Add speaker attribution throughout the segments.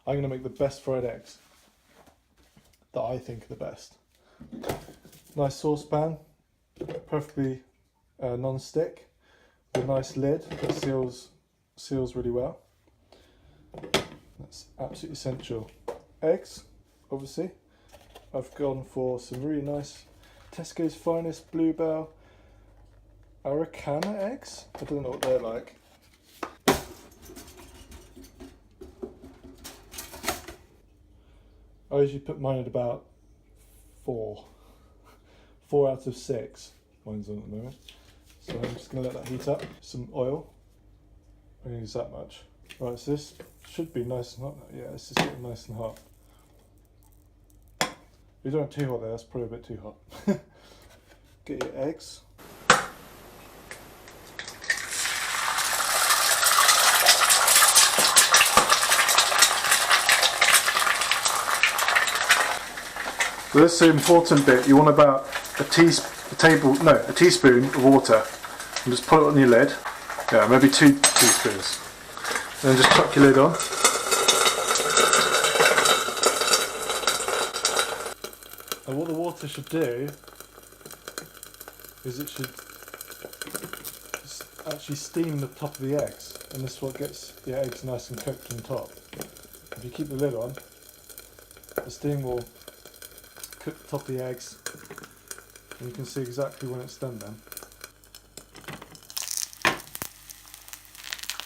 Speaker 1: I'm going to make the best fried eggs that I think are the best. Nice saucepan, perfectly non-stick, with a nice lid that seals really well. That's absolutely essential. Eggs, obviously. I've gone for some really nice Tesco's Finest Bluebell Araucana eggs. I don't know what they're like. I usually put mine at about 4 out of 6. Mine's on at the moment. So I'm just going to let that heat up. Some oil. I use that much. Right, so this should be nice and hot. Yeah, this is getting nice and hot. You don't have too hot there, that's probably a bit too hot. Get your eggs. So this is the important bit. You want about a teaspoon of water, and just put it on your lid. Yeah, maybe 2 teaspoons. And then just chuck your lid on. And what the water should do is it should actually steam the top of the eggs, and this is what gets the eggs nice and cooked on top. If you keep the lid on, the steam will cook the top of the eggs, and you can see exactly when it's done then.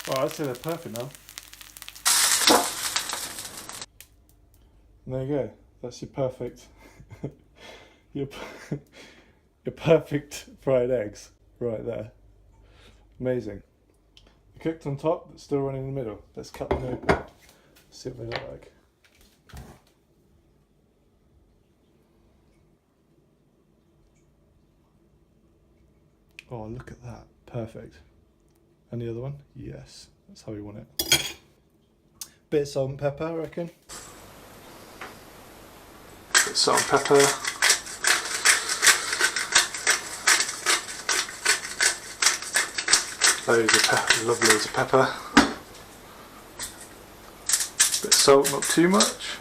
Speaker 1: Oh, I'd say they're perfect now. And there you go, that's your perfect your perfect fried eggs right there. Amazing. They're cooked on top, but still running in the middle. Let's cut them open, see what they look like. Oh, look at that. Perfect. And the other one? Yes, that's how we want it. Bit of salt and pepper, I reckon. Bit of salt and pepper. Loads of pepper, love loads of pepper. Bit of salt, not too much.